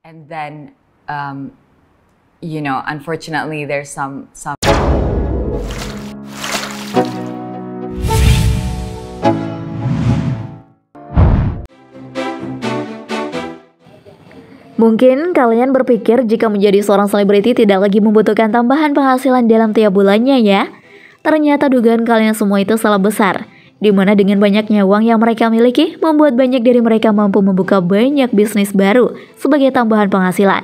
And then, unfortunately, there's some. Mungkin kalian berpikir jika menjadi seorang selebriti tidak lagi membutuhkan tambahan penghasilan dalam tiap bulannya ya. Ternyata dugaan kalian semua itu salah besar. Dimana dengan banyaknya uang yang mereka miliki, membuat banyak dari mereka mampu membuka banyak bisnis baru sebagai tambahan penghasilan.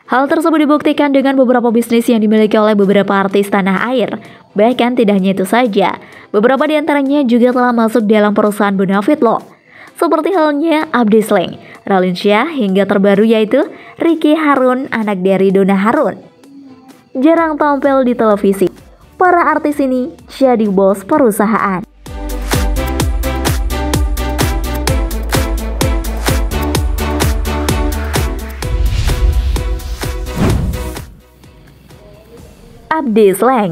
Hal tersebut dibuktikan dengan beberapa bisnis yang dimiliki oleh beberapa artis tanah air. Bahkan tidak hanya itu saja, beberapa di antaranya juga telah masuk dalam perusahaan bonafit loh. Seperti halnya Abdi Sleng, Raline Shah, hingga terbaru yaitu Ricky Harun, anak dari Donna Harun. Jarang tampil di televisi, para artis ini jadi bos perusahaan. Abdi Sleng.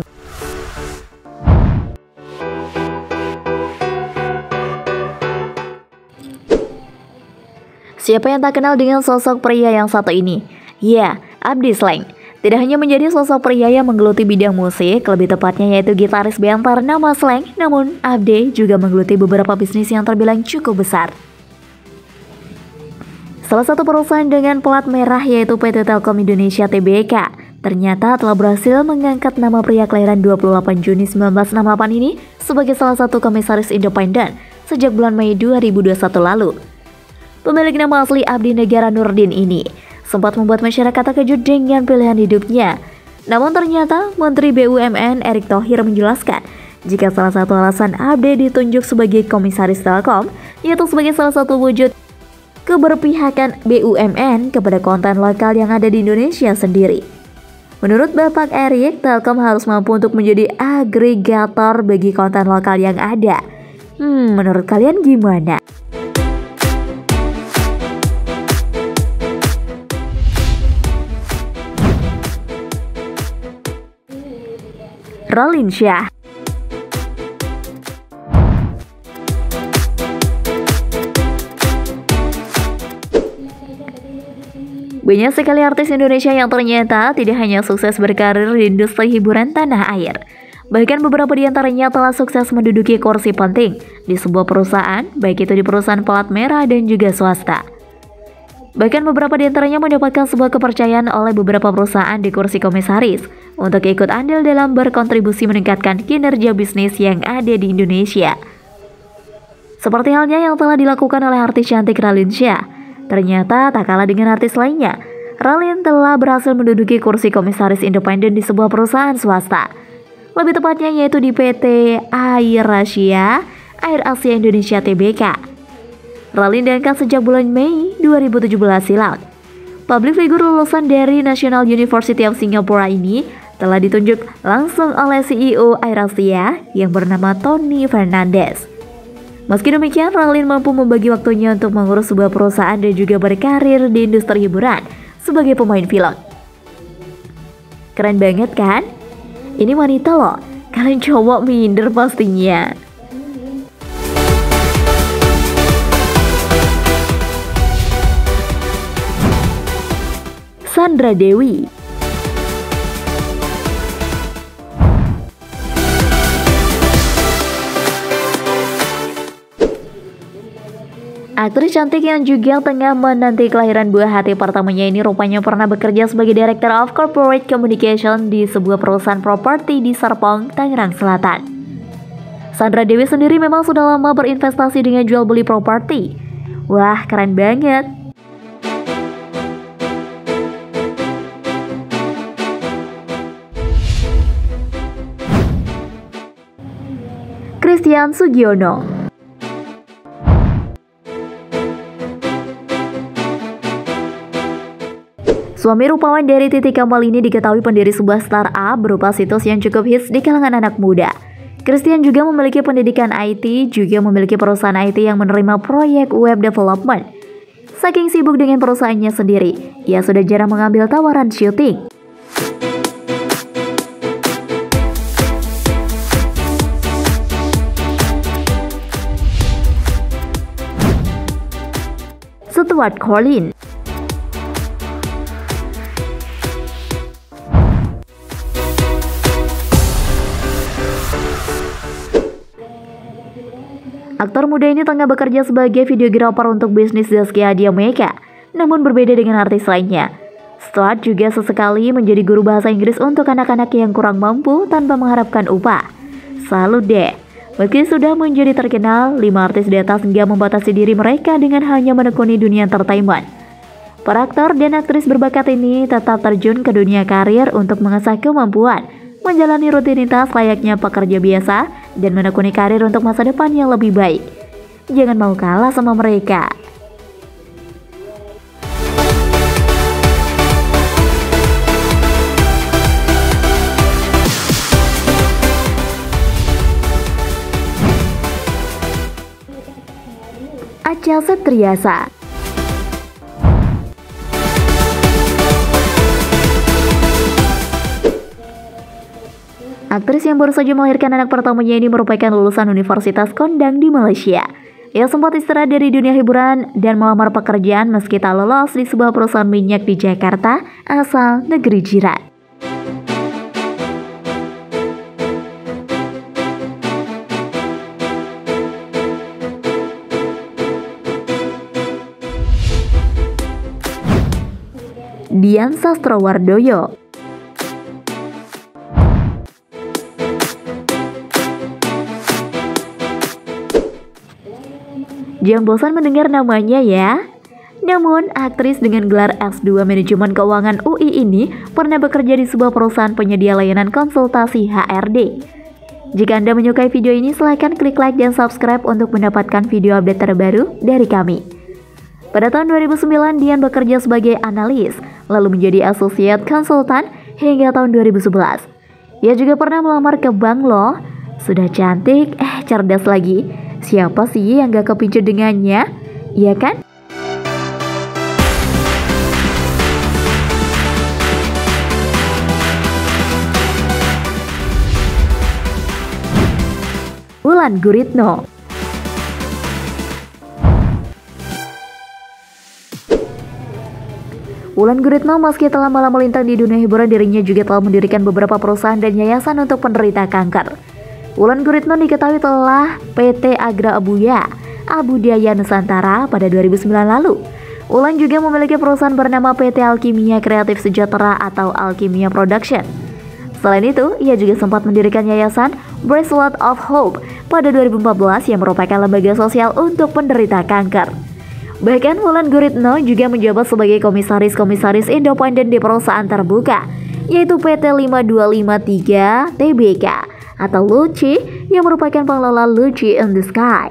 Siapa yang tak kenal dengan sosok pria yang satu ini? Ya, Abdi Sleng. Tidak hanya menjadi sosok pria yang menggeluti bidang musik, lebih tepatnya yaitu gitaris band ternama Sleng, namun Abdi juga menggeluti beberapa bisnis yang terbilang cukup besar. Salah satu perusahaan dengan plat merah yaitu PT Telkom Indonesia Tbk, ternyata telah berhasil mengangkat nama pria kelahiran 28 Juni 1968 ini sebagai salah satu komisaris independen sejak bulan Mei 2021 lalu. Pemilik nama asli Abdi Negara Nurdin ini sempat membuat masyarakat terkejut dengan pilihan hidupnya. Namun ternyata Menteri BUMN Erick Thohir menjelaskan jika salah satu alasan Abdi ditunjuk sebagai komisaris Telkom yaitu sebagai salah satu wujud keberpihakan BUMN kepada konten lokal yang ada di Indonesia sendiri. Menurut Bapak Erick, Telkom harus mampu untuk menjadi agregator bagi konten lokal yang ada. Menurut kalian gimana? Raline Shah. Banyak sekali artis Indonesia yang ternyata tidak hanya sukses berkarir di industri hiburan tanah air. Bahkan beberapa di antaranya telah sukses menduduki kursi penting di sebuah perusahaan, baik itu di perusahaan plat merah dan juga swasta. Bahkan beberapa di antaranya mendapatkan sebuah kepercayaan oleh beberapa perusahaan di kursi komisaris untuk ikut andil dalam berkontribusi meningkatkan kinerja bisnis yang ada di Indonesia. Seperti halnya yang telah dilakukan oleh artis cantik Raline Shah. Ternyata tak kalah dengan artis lainnya, Raline telah berhasil menduduki kursi komisaris independen di sebuah perusahaan swasta. Lebih tepatnya yaitu di PT Air Asia Indonesia Tbk. Raline diangkat sejak bulan Mei 2017 silam. Public figure lulusan dari National University of Singapore ini telah ditunjuk langsung oleh CEO Air Asia yang bernama Tony Fernandes. Meski demikian, Raline mampu membagi waktunya untuk mengurus sebuah perusahaan dan juga berkarir di industri hiburan sebagai pemain film. Keren banget kan? Ini wanita loh, kalian coba minder pastinya. Sandra Dewi. Aktris cantik yang juga tengah menanti kelahiran buah hati pertamanya ini rupanya pernah bekerja sebagai Director of Corporate Communication di sebuah perusahaan properti di Serpong, Tangerang Selatan. Sandra Dewi sendiri memang sudah lama berinvestasi dengan jual beli properti. Wah, keren banget. Christian Sugiono. Suami rupawan dari Titi Kamal ini diketahui pendiri sebuah startup berupa situs yang cukup hits di kalangan anak muda. Christian juga memiliki pendidikan IT, juga memiliki perusahaan IT yang menerima proyek web development. Saking sibuk dengan perusahaannya sendiri, ia sudah jarang mengambil tawaran syuting. Stuart Collin. Aktor muda ini tengah bekerja sebagai videografer untuk bisnis Zaskia Adya Mega, namun berbeda dengan artis lainnya. Stuart juga sesekali menjadi guru bahasa Inggris untuk anak-anak yang kurang mampu tanpa mengharapkan upah. Salut deh. Meski sudah menjadi terkenal, 5 artis di atas hingga membatasi diri mereka dengan hanya menekuni dunia entertainment. Para aktor dan aktris berbakat ini tetap terjun ke dunia karir untuk mengasah kemampuan, menjalani rutinitas layaknya pekerja biasa, dan menekuni karir untuk masa depan yang lebih baik. Jangan mau kalah sama mereka. Acha Septriasa. Aktris yang baru saja melahirkan anak pertamanya ini merupakan lulusan Universitas Kondang di Malaysia. Ia sempat istirahat dari dunia hiburan dan melamar pekerjaan meski tak lolos di sebuah perusahaan minyak di Jakarta, asal negeri jiran. Dian Sastrowardoyo. Jangan bosan mendengar namanya ya. Namun, aktris dengan gelar S2 Manajemen Keuangan UI ini pernah bekerja di sebuah perusahaan penyedia layanan konsultasi HRD. Jika Anda menyukai video ini, silahkan klik like dan subscribe untuk mendapatkan video update terbaru dari kami. Pada tahun 2009, Dian bekerja sebagai analis, lalu menjadi associate konsultan hingga tahun 2011. Ia juga pernah melamar ke bank loh. Sudah cantik, cerdas lagi. Siapa sih yang gak kepincut dengannya? Iya kan? Wulan Guritno. Wulan Guritno meski telah malah melintang di dunia hiburan, dirinya juga telah mendirikan beberapa perusahaan dan yayasan untuk penderita kanker. Wulan Guritno diketahui telah PT Agra Abuya, Abudaya Nusantara pada 2009 lalu. Wulan juga memiliki perusahaan bernama PT Alkimia Kreatif Sejahtera atau Alkimia Production. Selain itu, ia juga sempat mendirikan yayasan Bracelet of Hope pada 2014 yang merupakan lembaga sosial untuk penderita kanker. Bahkan Wulan Guritno juga menjabat sebagai komisaris independen di perusahaan terbuka, yaitu PT 5253 Tbk atau Luci yang merupakan pengelola Luci in the Sky.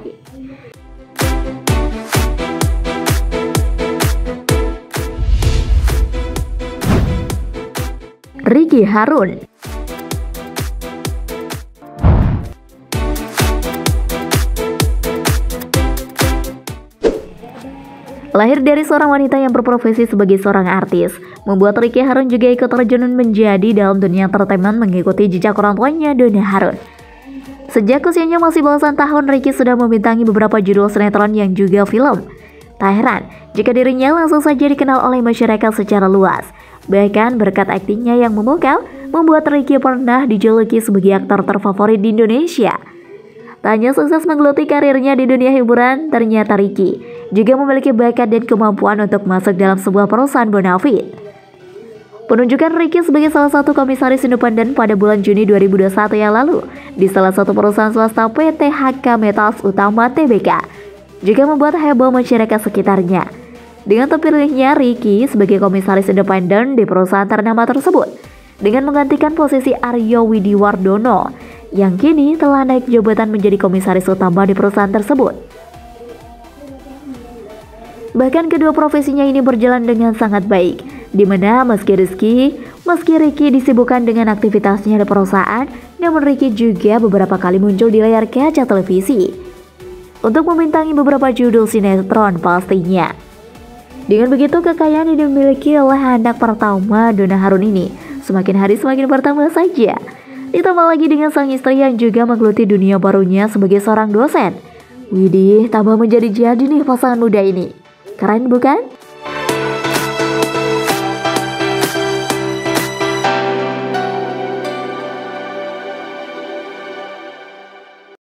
Ricky Harun. Lahir dari seorang wanita yang berprofesi sebagai seorang artis, membuat Ricky Harun juga ikut terjun menjadi dalam dunia entertainment mengikuti jejak orang tuanya, Donna Harun. Sejak usianya masih belasan tahun, Ricky sudah membintangi beberapa judul sinetron yang juga film. Tak heran jika dirinya langsung saja dikenal oleh masyarakat secara luas. Bahkan berkat aktingnya yang memukau, membuat Ricky pernah dijuluki sebagai aktor terfavorit di Indonesia. Tak hanya sukses menggeluti karirnya di dunia hiburan, ternyata Ricky juga memiliki bakat dan kemampuan untuk masuk dalam sebuah perusahaan bonafit. Penunjukan Ricky sebagai salah satu komisaris independen pada bulan Juni 2021 yang lalu di salah satu perusahaan swasta PT HK Metals Utama Tbk juga membuat heboh masyarakat sekitarnya. Dengan terpilihnya Ricky sebagai komisaris independen di perusahaan ternama tersebut, dengan menggantikan posisi Aryo Widiwardono yang kini telah naik jabatan menjadi komisaris utama di perusahaan tersebut. Bahkan kedua profesinya ini berjalan dengan sangat baik, di mana meski Ricky disibukkan dengan aktivitasnya di perusahaan, namun Ricky juga beberapa kali muncul di layar kaca televisi untuk membintangi beberapa judul sinetron pastinya. Dengan begitu, kekayaan yang dimiliki oleh anak pertama Donna Harun ini semakin hari semakin bertambah saja. Ditambah lagi dengan sang istri yang juga menggeluti dunia barunya sebagai seorang dosen. Widih, tambah menjadi jadi nih pasangan muda ini. Keren bukan?